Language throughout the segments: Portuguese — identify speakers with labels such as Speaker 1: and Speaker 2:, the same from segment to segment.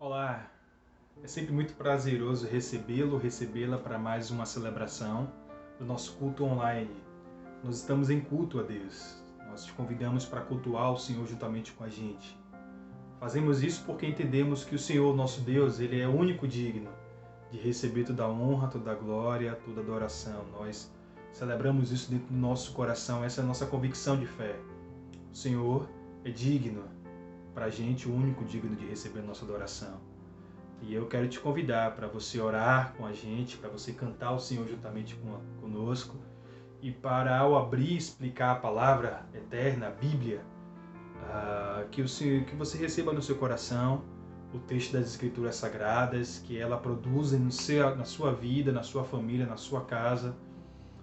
Speaker 1: Olá, é sempre muito prazeroso recebê-lo, recebê-la para mais uma celebração do nosso culto online. Nós estamos em culto a Deus. Nós te convidamos para cultuar o Senhor juntamente com a gente. Fazemos isso porque entendemos que o Senhor, nosso Deus, Ele é o único digno de receber toda a honra, toda a glória, toda a adoração. Nós celebramos isso dentro do nosso coração, essa é a nossa convicção de fé. O Senhor é digno, para a gente, o único digno de receber a nossa adoração. E eu quero te convidar para você orar com a gente, para você cantar o Senhor juntamente conosco, e para, ao abrir e explicar a palavra eterna, a Bíblia, que você receba no seu coração o texto das Escrituras Sagradas, que ela produza na sua vida, na sua família, na sua casa,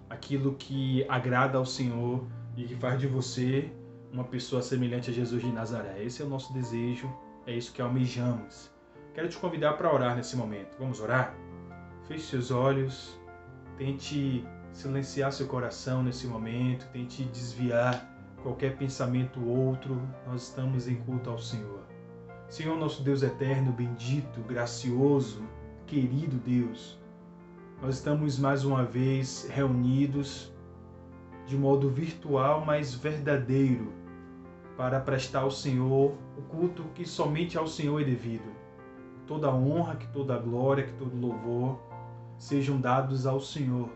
Speaker 1: aquilo que agrada ao Senhor e que faz de você uma pessoa semelhante a Jesus de Nazaré. Esse é o nosso desejo, é isso que almejamos. Quero te convidar para orar nesse momento. Vamos orar? Feche seus olhos, tente silenciar seu coração nesse momento, tente desviar qualquer pensamento outro. Nós estamos em culto ao Senhor. Senhor, nosso Deus eterno, bendito, gracioso, querido Deus, nós estamos mais uma vez reunidos de modo virtual, mas verdadeiro, para prestar ao Senhor o culto que somente ao Senhor é devido. Toda a honra, que toda a glória, que todo louvor sejam dados ao Senhor.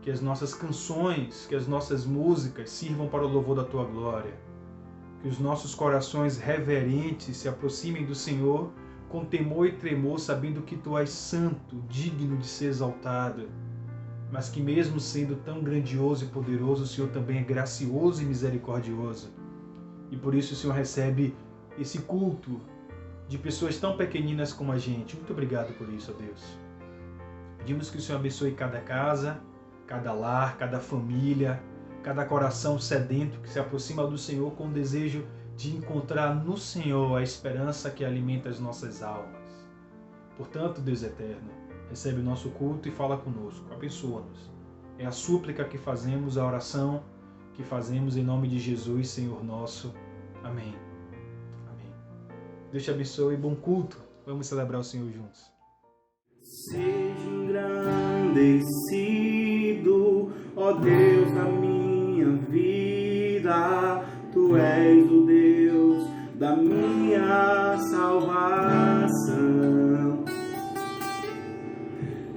Speaker 1: Que as nossas canções, que as nossas músicas sirvam para o louvor da Tua glória. Que os nossos corações reverentes se aproximem do Senhor com temor e tremor, sabendo que Tu és santo, digno de ser exaltado. Mas que mesmo sendo tão grandioso e poderoso, o Senhor também é gracioso e misericordioso. E por isso o Senhor recebe esse culto de pessoas tão pequeninas como a gente. Muito obrigado por isso, ó Deus. Pedimos que o Senhor abençoe cada casa, cada lar, cada família, cada coração sedento que se aproxima do Senhor com o desejo de encontrar no Senhor a esperança que alimenta as nossas almas. Portanto, Deus eterno, recebe o nosso culto e fala conosco. Abençoa-nos. É a súplica que fazemos, a oração que fazemos em nome de Jesus, Senhor nosso. Amém. Amém. Deus te abençoe e bom culto. Vamos celebrar o Senhor juntos.
Speaker 2: Seja engrandecido, ó Deus da minha vida. Tu és o Deus da minha salvação.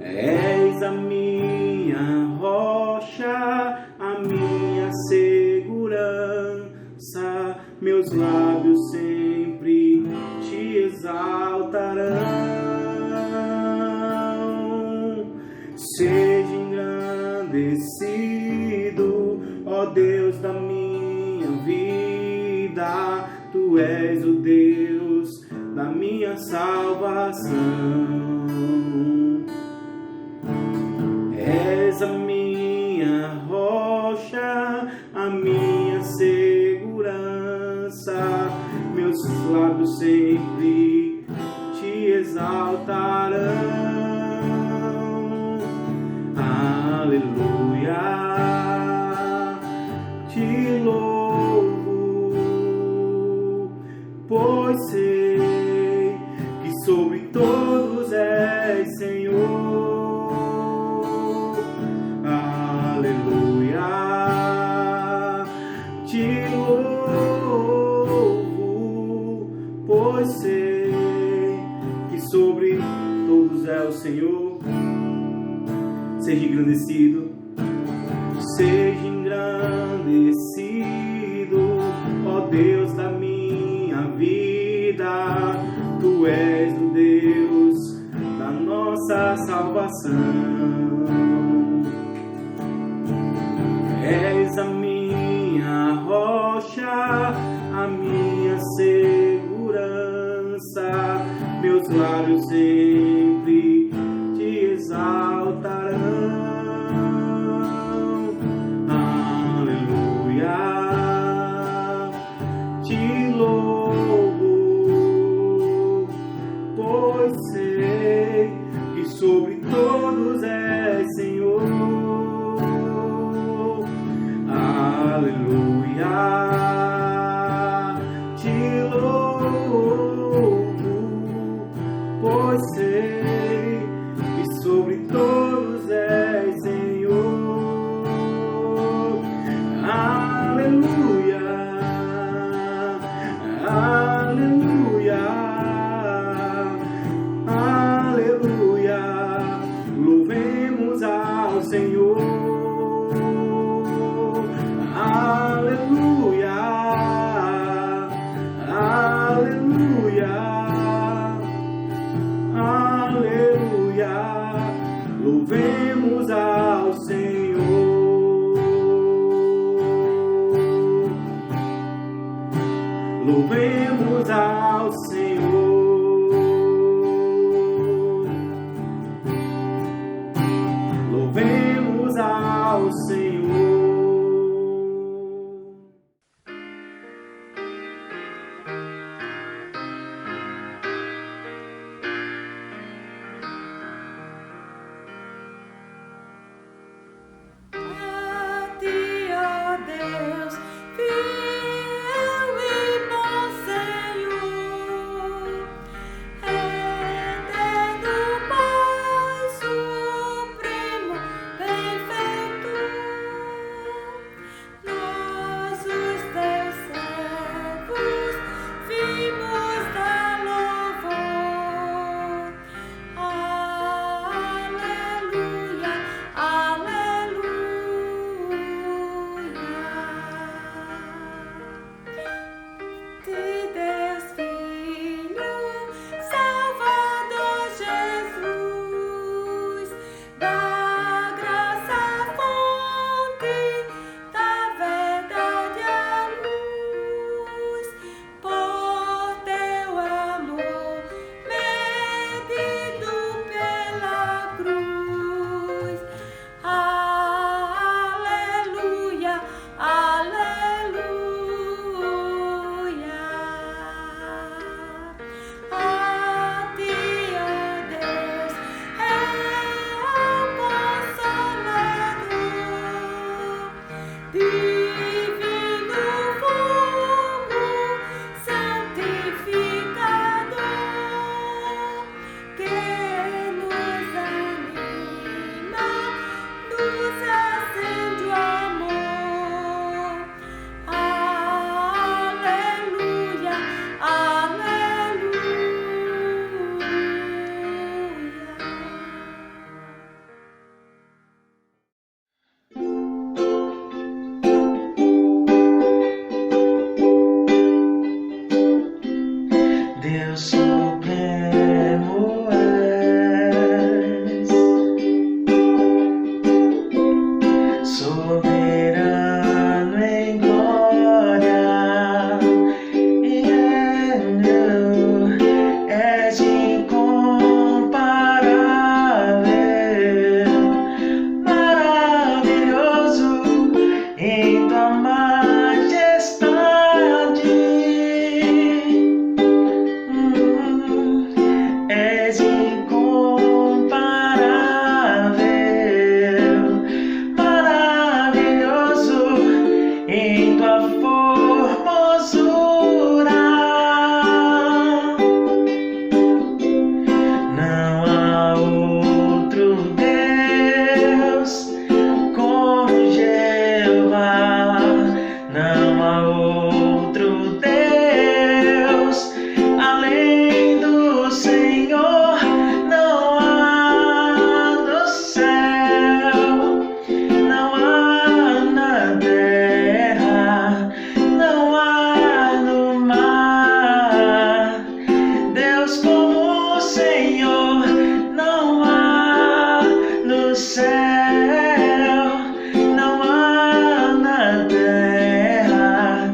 Speaker 2: És a minha rocha, a minha segurança. Meus lábios sempre te exaltarão. Seja engrandecido, ó Deus da minha vida. Tu és o Deus da minha salvação. És a minha rocha, a minha segurança. Meus lábios sempre te exaltarão. Aleluia, te louvo, pois sei que sobre todos és Senhor. Te louvo, pois sei que sobre todos é o Senhor. Seja engrandecido, ó Deus da minha vida. Tu és o Deus da nossa salvação. És a minha rocha, a minha segurança. Meus lábios sempre te exaltarão. Aleluia, te louvo, pois sei que sobre todos és Senhor. Aleluia, te louvo, louvemos ao Senhor, louvemos ao Senhor.
Speaker 3: céu, não há na terra.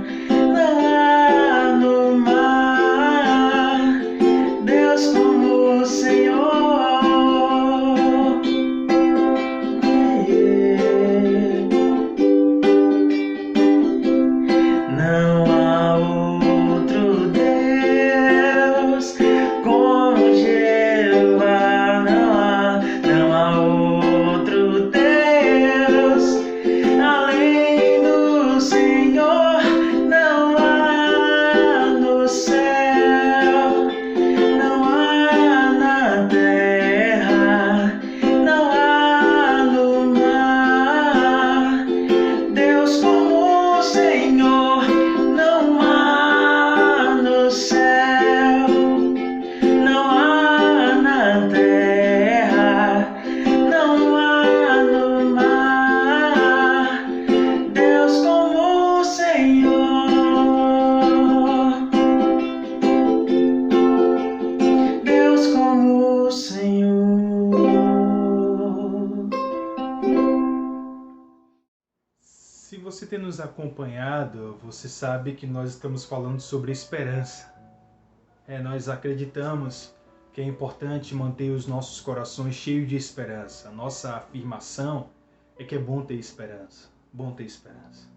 Speaker 1: tem nos acompanhado, você sabe que nós estamos falando sobre esperança. Nós acreditamos que é importante manter os nossos corações cheios de esperança. A nossa afirmação é que é bom ter esperança. Bom ter esperança.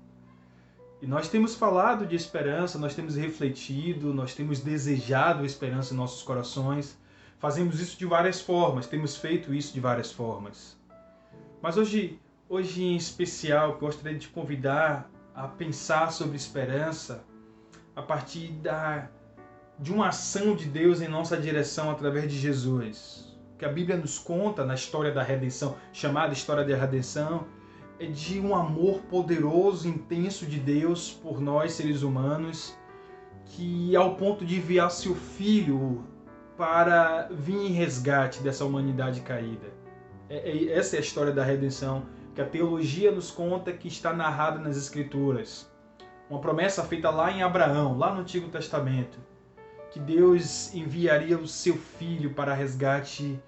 Speaker 1: E nós temos falado de esperança, nós temos refletido, nós temos desejado esperança em nossos corações. Fazemos isso de várias formas, temos feito isso de várias formas. Mas hoje em especial, gostaria de te convidar a pensar sobre esperança a partir de uma ação de Deus em nossa direção através de Jesus. O que a Bíblia nos conta na história da redenção, chamada história da redenção, é de um amor poderoso, intenso de Deus por nós, seres humanos, que ao ponto de enviar seu Filho para vir em resgate dessa humanidade caída. Essa é a história da redenção, que a teologia nos conta, que está narrada nas Escrituras. Uma promessa feita lá em Abraão, lá no Antigo Testamento, que Deus enviaria o seu Filho para resgate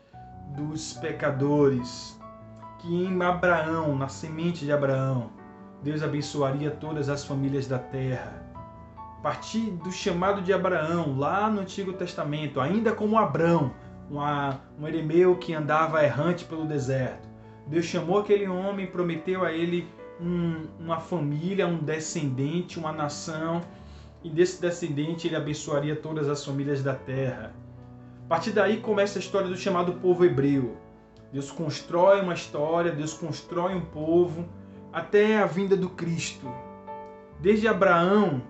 Speaker 1: dos pecadores, que em Abraão, na semente de Abraão, Deus abençoaria todas as famílias da terra. A partir do chamado de Abraão, lá no Antigo Testamento, ainda como Abrão, um eremeu que andava errante pelo deserto, Deus chamou aquele homem e prometeu a ele uma família, um descendente, uma nação, e desse descendente ele abençoaria todas as famílias da terra. A partir daí começa a história do chamado povo hebreu. Deus constrói uma história, Deus constrói um povo até a vinda do Cristo. Desde Abraão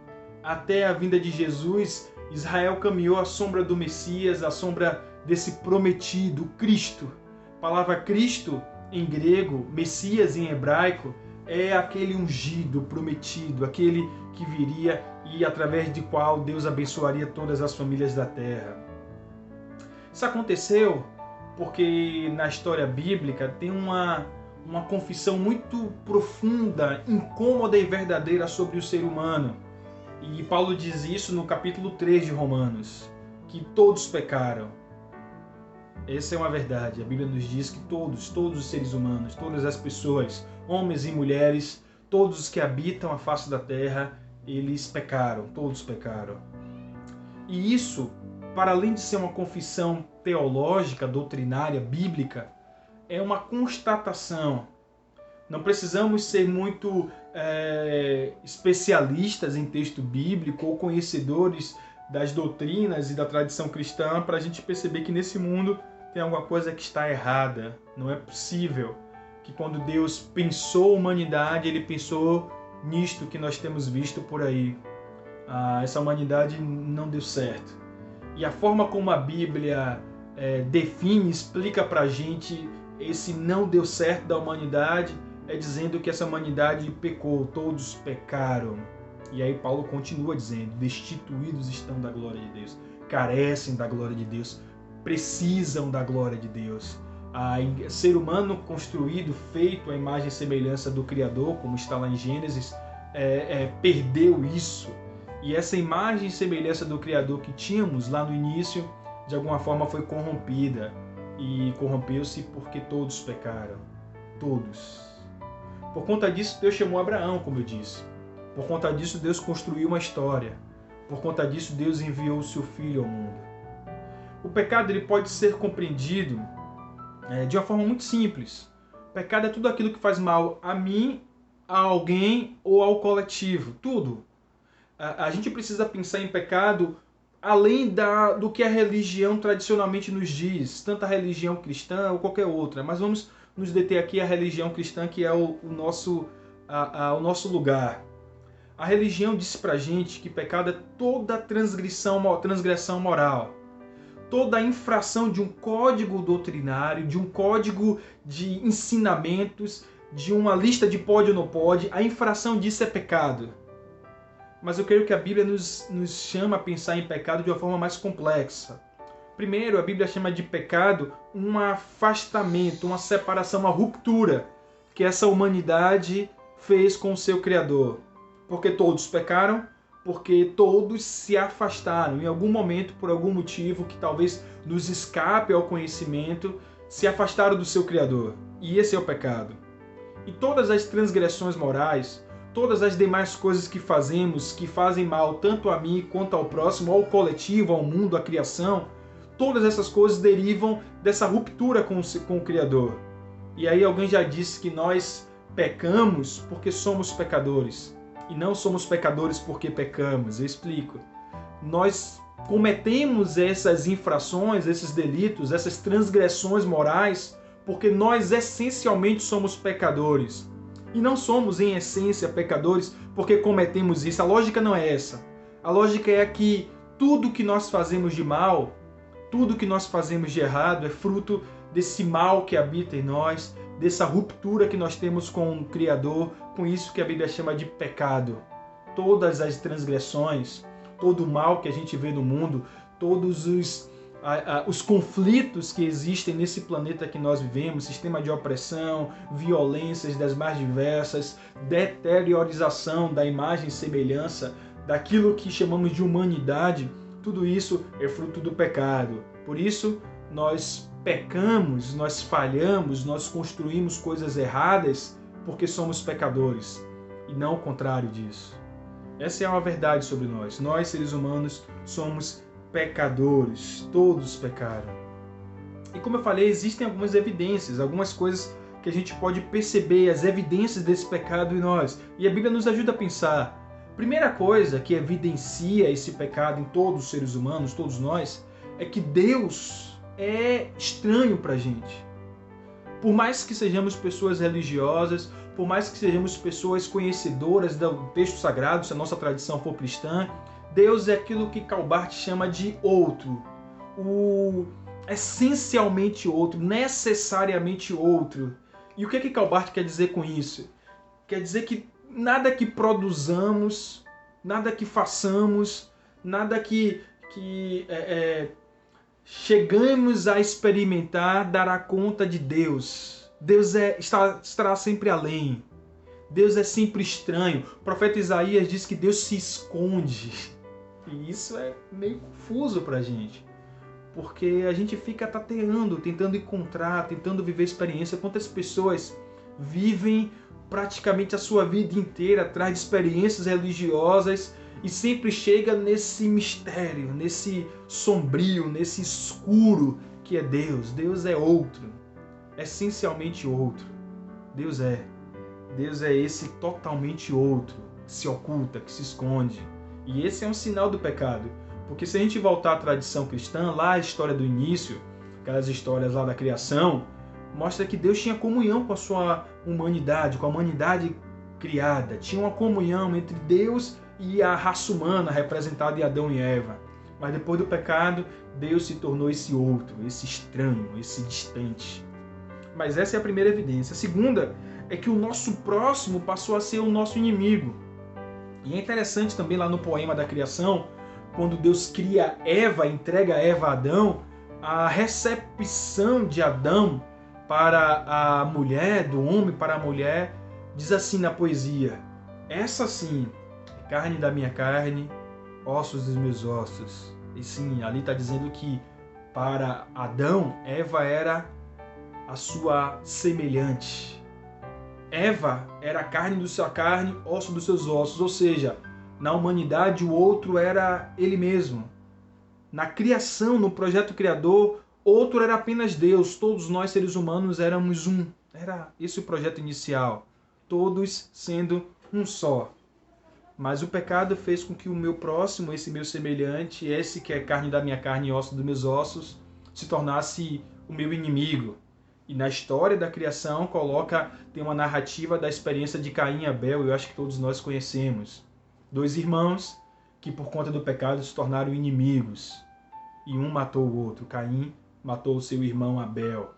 Speaker 1: até a vinda de Jesus, Israel caminhou à sombra do Messias, à sombra desse prometido, Cristo. A palavra Cristo em grego, Messias em hebraico, é aquele ungido, prometido, aquele que viria e através de qual Deus abençoaria todas as famílias da terra. Isso aconteceu porque na história bíblica tem uma confissão muito profunda, incômoda e verdadeira sobre o ser humano. E Paulo diz isso no capítulo 3 de Romanos, que todos pecaram. Essa é uma verdade. A Bíblia nos diz que todos os seres humanos, todas as pessoas, homens e mulheres, todos os que habitam a face da terra, eles pecaram, todos pecaram. E isso, para além de ser uma confissão teológica, doutrinária, bíblica, é uma constatação. Não precisamos ser muito especialistas em texto bíblico ou conhecedores das doutrinas e da tradição cristã para a gente perceber que nesse mundo tem alguma coisa que está errada. Não é possível que quando Deus pensou a humanidade, Ele pensou nisto que nós temos visto por aí. Essa humanidade não deu certo. E a forma como a Bíblia define, explica para a gente esse não deu certo da humanidade, é dizendo que essa humanidade pecou, todos pecaram. E aí Paulo continua dizendo, destituídos estão da glória de Deus, carecem da glória de Deus, precisam da glória de Deus. Ser humano construído, feito à imagem e semelhança do Criador, como está lá em Gênesis, perdeu isso. E essa imagem e semelhança do Criador que tínhamos lá no início, de alguma forma foi corrompida. E corrompeu-se porque todos pecaram. Todos. Por conta disso, Deus chamou Abraão, como eu disse. Por conta disso, Deus construiu uma história. Por conta disso, Deus enviou o seu Filho ao mundo. O pecado ele pode ser compreendido de uma forma muito simples. O pecado é tudo aquilo que faz mal a mim, a alguém ou ao coletivo. Tudo. A gente precisa pensar em pecado além do que a religião tradicionalmente nos diz, tanto a religião cristã ou qualquer outra. Mas vamos nos deter aqui à religião cristã, que é o nosso lugar. A religião diz pra gente que pecado é toda transgressão moral, toda infração de um código doutrinário, de um código de ensinamentos, de uma lista de pode ou não pode. A infração disso é pecado. Mas eu creio que a Bíblia nos chama a pensar em pecado de uma forma mais complexa. Primeiro, a Bíblia chama de pecado um afastamento, uma separação, uma ruptura que essa humanidade fez com o seu Criador. Porque todos pecaram, porque todos se afastaram. Em algum momento, por algum motivo que talvez nos escape ao conhecimento, se afastaram do seu Criador. E esse é o pecado. E todas as transgressões morais, todas as demais coisas que fazemos, que fazem mal tanto a mim quanto ao próximo, ao coletivo, ao mundo, à criação, todas essas coisas derivam dessa ruptura com o Criador. E aí alguém já disse que nós pecamos porque somos pecadores. E não somos pecadores porque pecamos. Eu explico. Nós cometemos essas infrações, esses delitos, essas transgressões morais, porque nós essencialmente somos pecadores. E não somos, em essência, pecadores porque cometemos isso. A lógica não é essa. A lógica é que tudo que nós fazemos de mal, tudo que nós fazemos de errado é fruto desse mal que habita em nós, dessa ruptura que nós temos com o Criador, com isso que a Bíblia chama de pecado. Todas as transgressões, todo o mal que a gente vê no mundo, todos os conflitos que existem nesse planeta que nós vivemos, sistema de opressão, violências das mais diversas, deteriorização da imagem e semelhança, daquilo que chamamos de humanidade, tudo isso é fruto do pecado. Por isso, nós pecamos, nós falhamos, nós construímos coisas erradas porque somos pecadores, e não o contrário disso. Essa é uma verdade sobre nós. Nós, seres humanos, somos pecadores. Todos pecaram. E como eu falei, existem algumas evidências, algumas coisas que a gente pode perceber, as evidências desse pecado em nós. E a Bíblia nos ajuda a pensar. Primeira coisa que evidencia esse pecado em todos os seres humanos, todos nós, é que Deus é estranho para a gente. Por mais que sejamos pessoas religiosas, por mais que sejamos pessoas conhecedoras do texto sagrado, se a nossa tradição for cristã, Deus é aquilo que Calbart chama de outro. O essencialmente outro, necessariamente outro. E o que Calbart quer dizer com isso? Quer dizer que nada que produzamos, nada que façamos, nada que chegamos a experimentar dará conta de Deus. Deus estará sempre além. Deus é sempre estranho. O profeta Isaías diz que Deus se esconde. E isso é meio confuso para a gente. Porque a gente fica tateando, tentando encontrar, tentando viver experiência. Quantas pessoas vivem praticamente a sua vida inteira atrás de experiências religiosas e sempre chega nesse mistério, nesse sombrio, nesse escuro que é Deus. Deus é outro, essencialmente outro. Deus é esse totalmente outro, que se oculta, que se esconde. E esse é um sinal do pecado. Porque se a gente voltar à tradição cristã, lá a história do início, aquelas histórias lá da criação, mostra que Deus tinha comunhão com a sua humanidade, com a humanidade criada. Tinha uma comunhão entre Deus e a raça humana, representada em Adão e Eva. Mas depois do pecado, Deus se tornou esse outro, esse estranho, esse distante. Mas essa é a primeira evidência. A segunda é que o nosso próximo passou a ser o nosso inimigo. E é interessante também lá no poema da criação, quando Deus cria Eva, entrega Eva a Adão, a recepção de Adão para a mulher, do homem para a mulher, diz assim na poesia: essa sim é carne da minha carne, ossos dos meus ossos. E sim, ali está dizendo que para Adão, Eva era a sua semelhante. Eva era a carne da sua carne, osso dos seus ossos. Ou seja, na humanidade o outro era ele mesmo. Na criação, no projeto criador, outro era apenas Deus. Todos nós, seres humanos, éramos um. Era esse o projeto inicial. Todos sendo um só. Mas o pecado fez com que o meu próximo, esse meu semelhante, esse que é carne da minha carne e osso dos meus ossos, se tornasse o meu inimigo. E na história da criação tem uma narrativa da experiência de Caim e Abel, eu acho que todos nós conhecemos. Dois irmãos que por conta do pecado se tornaram inimigos. E um matou o outro. Caim matou o seu irmão Abel.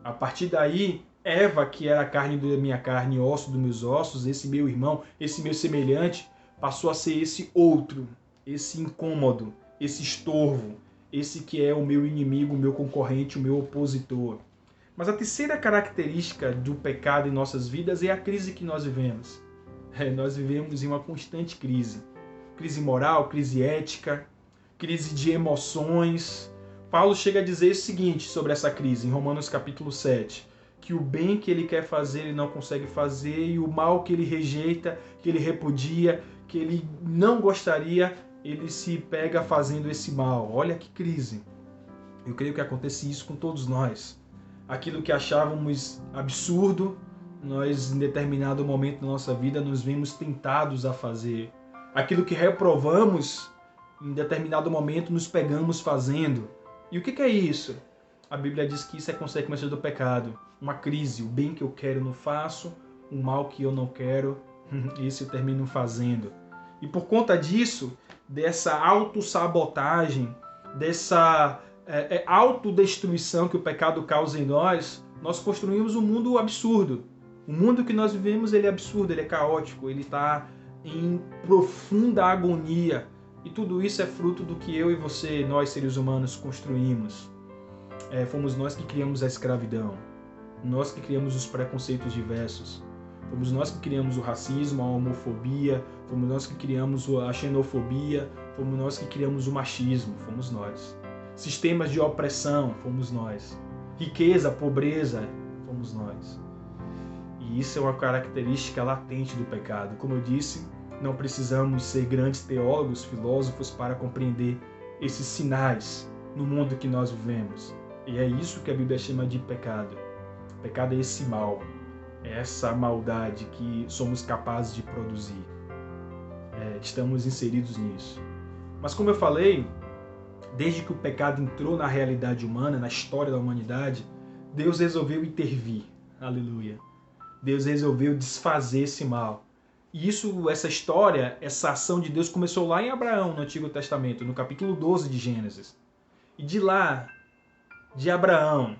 Speaker 1: A partir daí, Eva, que era a carne da minha carne e osso dos meus ossos, esse meu irmão, esse meu semelhante, passou a ser esse outro, esse incômodo, esse estorvo, esse que é o meu inimigo, o meu concorrente, o meu opositor. Mas a terceira característica do pecado em nossas vidas é a crise que nós vivemos. Nós vivemos em uma constante crise. Crise moral, crise ética, crise de emoções. Paulo chega a dizer o seguinte sobre essa crise, em Romanos capítulo 7, que o bem que ele quer fazer ele não consegue fazer, e o mal que ele rejeita, que ele repudia, que ele não gostaria, ele se pega fazendo esse mal. Olha que crise. Eu creio que acontece isso com todos nós. Aquilo que achávamos absurdo, nós em determinado momento da nossa vida nos vemos tentados a fazer. Aquilo que reprovamos, em determinado momento nos pegamos fazendo. E o que é isso? A Bíblia diz que isso é consequência do pecado. Uma crise, o bem que eu quero eu não faço, o mal que eu não quero, esse eu termino fazendo. E por conta disso, dessa autossabotagem, dessa autodestruição que o pecado causa em nós, nós construímos um mundo absurdo. O mundo que nós vivemos, ele é absurdo, ele é caótico, ele está em profunda agonia. E tudo isso é fruto do que eu e você, nós seres humanos, construímos. Fomos nós que criamos a escravidão. Nós que criamos os preconceitos diversos. Fomos nós que criamos o racismo, a homofobia. Fomos nós que criamos a xenofobia. Fomos nós que criamos o machismo. Fomos nós. Sistemas de opressão. Fomos nós. Riqueza, pobreza. Fomos nós. E isso é uma característica latente do pecado. Como eu disse, não precisamos ser grandes teólogos, filósofos para compreender esses sinais no mundo que nós vivemos. E é isso que a Bíblia chama de pecado. Pecado é esse mal, é essa maldade que somos capazes de produzir. Estamos inseridos nisso. Mas como eu falei, desde que o pecado entrou na realidade humana, na história da humanidade, Deus resolveu intervir. Aleluia. Deus resolveu desfazer esse mal. E essa história, essa ação de Deus começou lá em Abraão, no Antigo Testamento, no capítulo 12 de Gênesis. E de lá, de Abraão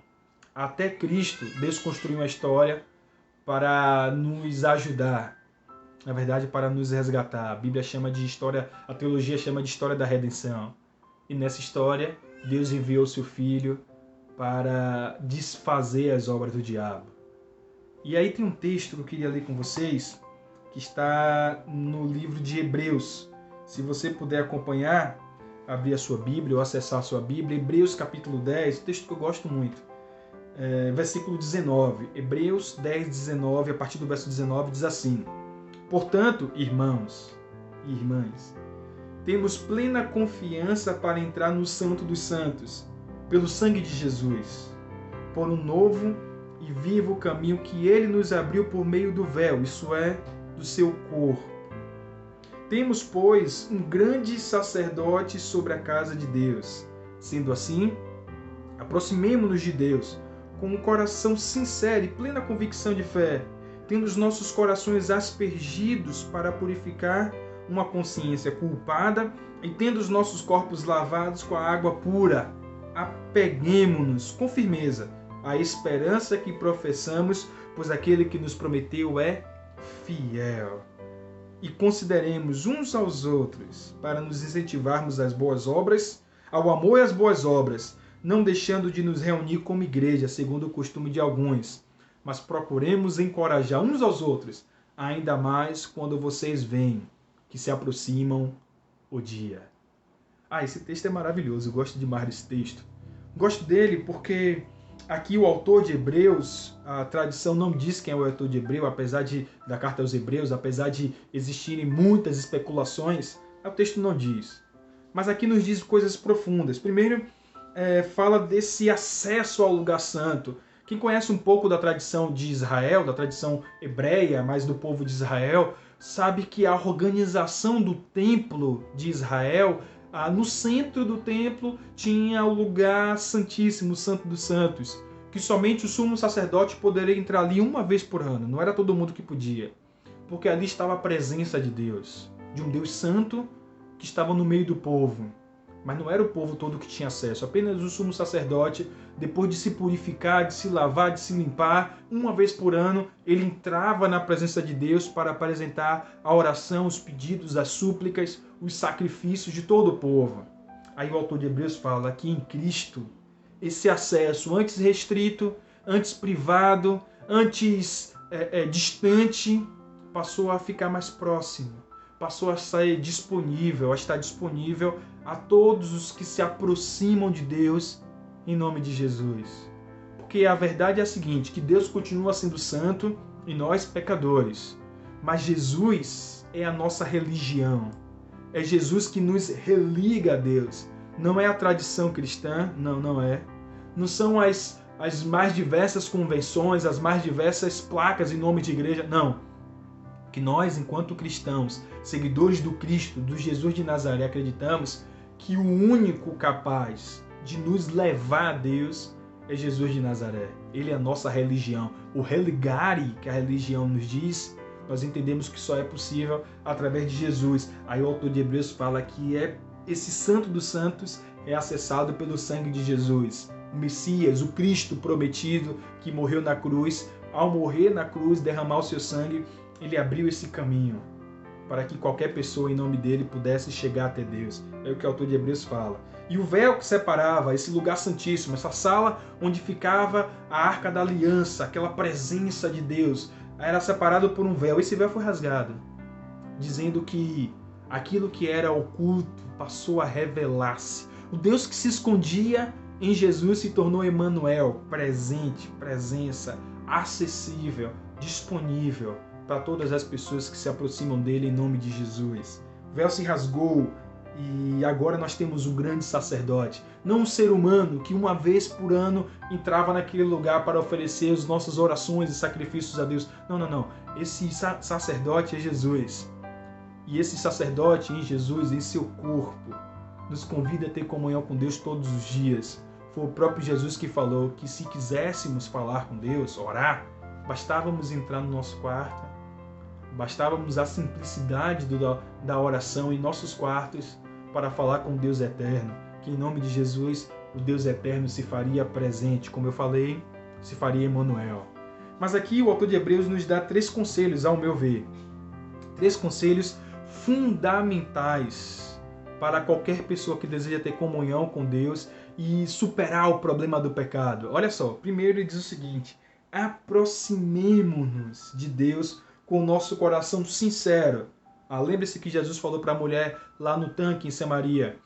Speaker 1: até Cristo, Deus construiu uma história para nos ajudar. Na verdade, para nos resgatar. A Bíblia chama de história, a teologia chama de história da redenção. E nessa história, Deus enviou seu Filho para desfazer as obras do diabo. E aí tem um texto que eu queria ler com vocês, que está no livro de Hebreus. Se você puder acompanhar, abrir a sua Bíblia ou acessar a sua Bíblia, Hebreus capítulo 10, texto que eu gosto muito, versículo 19. Hebreus 10, 19, a partir do verso 19, diz assim: Portanto, irmãos e irmãs, temos plena confiança para entrar no Santo dos Santos, pelo sangue de Jesus, por um novo e vivo caminho que ele nos abriu por meio do véu, isso é, do seu corpo. Temos, pois, um grande sacerdote sobre a casa de Deus. Sendo assim, aproximemo-nos de Deus com um coração sincero e plena convicção de fé, tendo os nossos corações aspergidos para purificar uma consciência culpada e tendo os nossos corpos lavados com a água pura. Apeguemo-nos com firmeza à esperança que professamos, pois aquele que nos prometeu é fiel. E consideremos uns aos outros para nos incentivarmos às boas obras, ao amor e às boas obras, não deixando de nos reunir como igreja, segundo o costume de alguns, mas procuremos encorajar uns aos outros, ainda mais quando vocês veem que se aproximam o dia. Esse texto é maravilhoso, eu gosto demais desse texto. Gosto dele porque aqui o autor de Hebreus, a tradição não diz quem é o autor de Hebreus, da carta aos Hebreus, apesar de existirem muitas especulações, o texto não diz. Mas aqui nos diz coisas profundas. Primeiro, fala desse acesso ao lugar santo. Quem conhece um pouco da tradição de Israel, da tradição hebreia, mais do povo de Israel, sabe que a organização do templo de Israel, no centro do templo tinha o lugar santíssimo, o Santo dos Santos, que somente o sumo sacerdote poderia entrar ali uma vez por ano. Não era todo mundo que podia, porque ali estava a presença de Deus, de um Deus santo que estava no meio do povo. Mas não era o povo todo que tinha acesso, apenas o sumo sacerdote, depois de se purificar, de se lavar, de se limpar, uma vez por ano, ele entrava na presença de Deus para apresentar a oração, os pedidos, as súplicas, os sacrifícios de todo o povo. Aí o autor de Hebreus fala que em Cristo, esse acesso antes restrito, antes privado, antes distante, passou a ficar mais próximo, passou a estar disponível a todos os que se aproximam de Deus em nome de Jesus. Porque a verdade é a seguinte, que Deus continua sendo santo e nós pecadores. Mas Jesus é a nossa religião. É Jesus que nos religa a Deus. Não é a tradição cristã, não é. Não são as mais diversas convenções, as mais diversas placas em nome de igreja, não. Que nós, enquanto cristãos, seguidores do Cristo, do Jesus de Nazaré, acreditamos que o único capaz de nos levar a Deus é Jesus de Nazaré. Ele é a nossa religião. O religare que a religião nos diz, nós entendemos que só é possível através de Jesus. Aí o autor de Hebreus fala que esse santo dos santos é acessado pelo sangue de Jesus. O Messias, o Cristo prometido que morreu na cruz, ao morrer na cruz, derramar o seu sangue, ele abriu esse caminho para que qualquer pessoa em nome dele pudesse chegar até Deus. É o que o autor de Hebreus fala. E o véu que separava esse lugar santíssimo, essa sala onde ficava a Arca da Aliança, aquela presença de Deus, era separado por um véu. Esse véu foi rasgado, dizendo que aquilo que era oculto passou a revelar-se. O Deus que se escondia em Jesus se tornou Emmanuel, presente, presença, acessível, disponível para todas as pessoas que se aproximam dele em nome de Jesus. O véu se rasgou e agora nós temos um grande sacerdote, não um ser humano que uma vez por ano entrava naquele lugar para oferecer as nossas orações e sacrifícios a Deus. Não. Esse sacerdote é Jesus. E esse sacerdote em Jesus, em seu corpo, nos convida a ter comunhão com Deus todos os dias. Foi o próprio Jesus que falou que se quiséssemos falar com Deus, orar, bastávamos entrar no nosso quarto, bastávamos a simplicidade da oração em nossos quartos para falar com Deus eterno, que em nome de Jesus o Deus eterno se faria presente, como eu falei, se faria Emmanuel. Mas aqui o autor de Hebreus nos dá 3 conselhos, ao meu ver. 3 conselhos fundamentais para qualquer pessoa que deseja ter comunhão com Deus e superar o problema do pecado. Olha só, primeiro ele diz o seguinte: aproximemo-nos de Deus com o nosso coração sincero. Lembre-se que Jesus falou para a mulher lá no tanque em Samaria,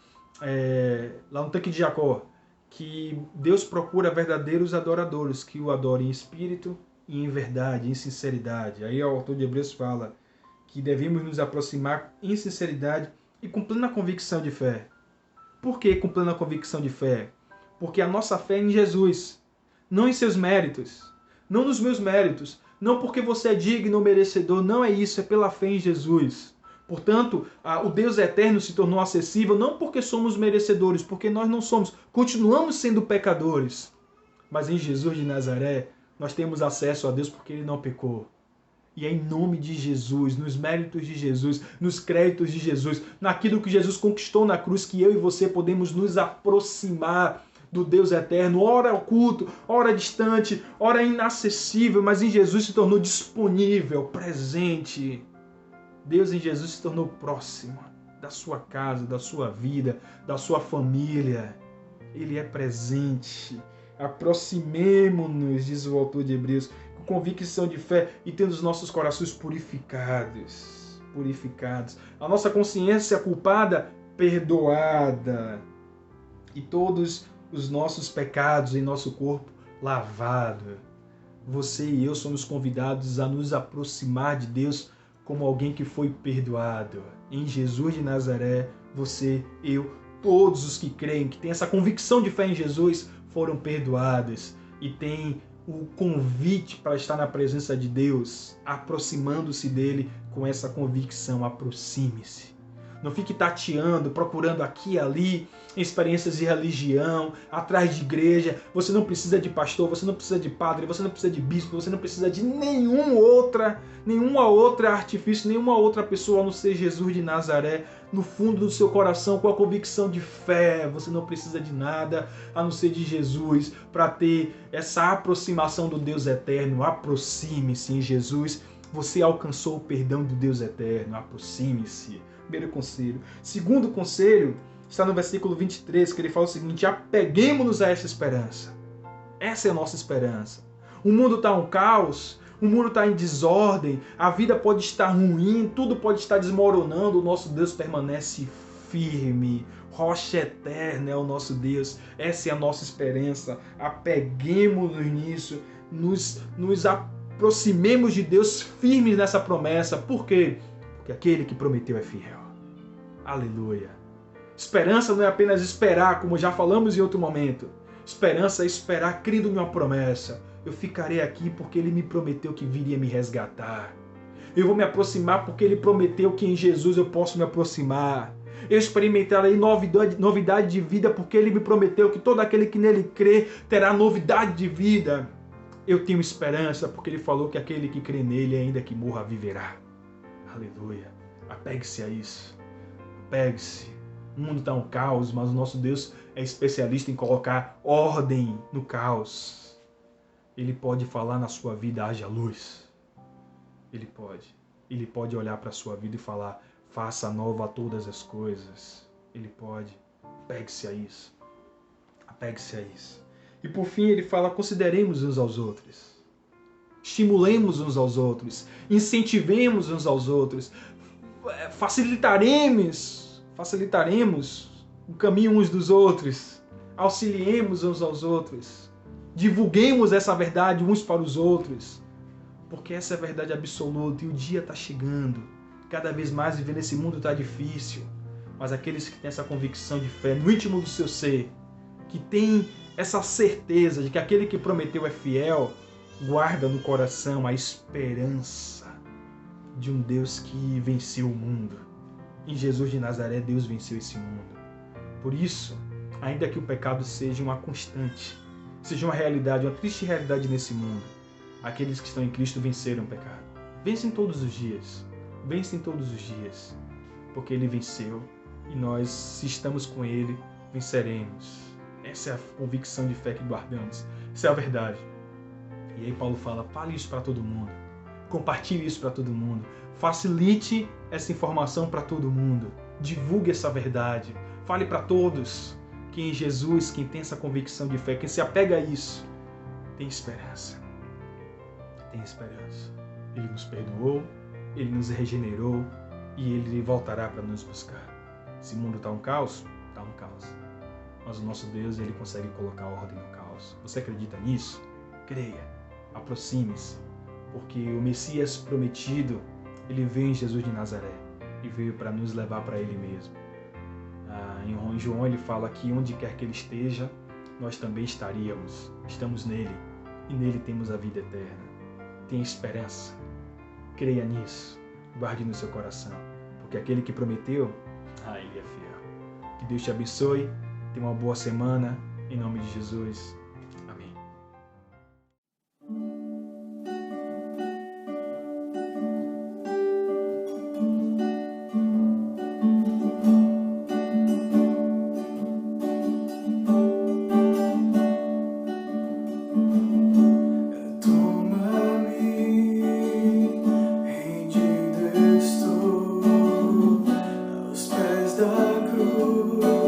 Speaker 1: lá no tanque de Jacó, que Deus procura verdadeiros adoradores, que o adorem em espírito e em verdade, em sinceridade. Aí o autor de Hebreus fala que devemos nos aproximar em sinceridade e com plena convicção de fé. Por que com plena convicção de fé? Porque a nossa fé é em Jesus, não em seus méritos, não nos meus méritos, não porque você é digno ou merecedor, não é isso, é pela fé em Jesus. Portanto, o Deus eterno se tornou acessível não porque somos merecedores, porque nós não somos, continuamos sendo pecadores. Mas em Jesus de Nazaré, nós temos acesso a Deus porque Ele não pecou. E é em nome de Jesus, nos méritos de Jesus, nos créditos de Jesus, naquilo que Jesus conquistou na cruz, que eu e você podemos nos aproximar do Deus eterno, ora oculto, ora distante, ora inacessível, mas em Jesus se tornou disponível, presente. Deus em Jesus se tornou próximo da sua casa, da sua vida, da sua família. Ele é presente. Aproximemo-nos, diz o autor de Hebreus, com convicção de fé e tendo os nossos corações purificados. A nossa consciência culpada, perdoada. E todos os nossos pecados em nosso corpo lavado. Você e eu somos convidados a nos aproximar de Deus como alguém que foi perdoado. Em Jesus de Nazaré, você, eu, todos os que creem, que têm essa convicção de fé em Jesus, foram perdoados e têm o convite para estar na presença de Deus, aproximando-se dele com essa convicção. Aproxime-se. Não fique tateando, procurando aqui e ali, experiências de religião, atrás de igreja. Você não precisa de pastor, você não precisa de padre, você não precisa de bispo, você não precisa de nenhuma outra artifício, nenhuma outra pessoa a não ser Jesus de Nazaré. No fundo do seu coração, com a convicção de fé, você não precisa de nada a não ser de Jesus para ter essa aproximação do Deus eterno. Aproxime-se em Jesus. Você alcançou o perdão do Deus eterno. Aproxime-se. Primeiro conselho. Segundo conselho está no versículo 23, que ele fala o seguinte: apeguemo-nos a essa esperança. Essa é a nossa esperança. O mundo está um caos, o mundo está em desordem, a vida pode estar ruim, tudo pode estar desmoronando, o nosso Deus permanece firme, rocha eterna é o nosso Deus. Essa é a nossa esperança. Apeguemos-nos nisso, nos aproximemos de Deus firmes nessa promessa. Por quê? Porque aquele que prometeu é fiel. Aleluia. Esperança não é apenas esperar, como já falamos em outro momento. Esperança é esperar crendo em uma promessa. Eu ficarei aqui porque Ele me prometeu que viria me resgatar. Eu vou me aproximar porque Ele prometeu que em Jesus eu posso me aproximar. Eu experimentarei novidade de vida porque Ele me prometeu que todo aquele que nele crê terá novidade de vida. Eu tenho esperança porque Ele falou que aquele que crê nele, ainda que morra, viverá. Aleluia. Apegue-se a isso. Apegue-se. O mundo está um caos, mas o nosso Deus é especialista em colocar ordem no caos. Ele pode falar na sua vida, haja luz. Ele pode. Ele pode olhar para a sua vida e falar, faça nova todas as coisas. Ele pode. Apegue-se a isso. Apegue-se a isso. E por fim ele fala, consideremos uns aos outros. Estimulemos uns aos outros. Incentivemos uns aos outros. Facilitaremos o caminho uns dos outros. Auxiliemos uns aos outros. Divulguemos essa verdade uns para os outros. Porque essa é a verdade absoluta e o dia está chegando. Cada vez mais viver nesse mundo está difícil. Mas aqueles que têm essa convicção de fé no íntimo do seu ser, que têm essa certeza de que aquele que prometeu é fiel, guarda no coração a esperança de um Deus que venceu o mundo. Em Jesus de Nazaré, Deus venceu esse mundo. Por isso, ainda que o pecado seja uma constante, seja uma realidade, uma triste realidade nesse mundo, aqueles que estão em Cristo venceram o pecado. Vencem todos os dias. Vencem todos os dias. Porque Ele venceu e nós, se estamos com Ele, venceremos. Essa é a convicção de fé que guardamos. Essa é a verdade. E aí Paulo fala, fale isso para todo mundo. Compartilhe isso para todo mundo. Facilite essa informação para todo mundo. Divulgue essa verdade. Fale para todos que em Jesus, quem tem essa convicção de fé, quem se apega a isso, tem esperança. Tem esperança. Ele nos perdoou, Ele nos regenerou e Ele voltará para nos buscar. Esse mundo está um caos? Está um caos. Mas o nosso Deus, Ele consegue colocar ordem no caos. Você acredita nisso? Creia. Aproxime-se. Porque o Messias prometido, Ele veio em Jesus de Nazaré e veio para nos levar para Ele mesmo. Em João ele fala que onde quer que Ele esteja, nós também estaríamos. Estamos nele e nele temos a vida eterna. Tenha esperança. Creia nisso. Guarde no seu coração. Porque aquele que prometeu, Ele é fiel. Que Deus te abençoe. Tenha uma boa semana. Em nome de Jesus. Amém.
Speaker 2: Rendido estou aos pés da cruz.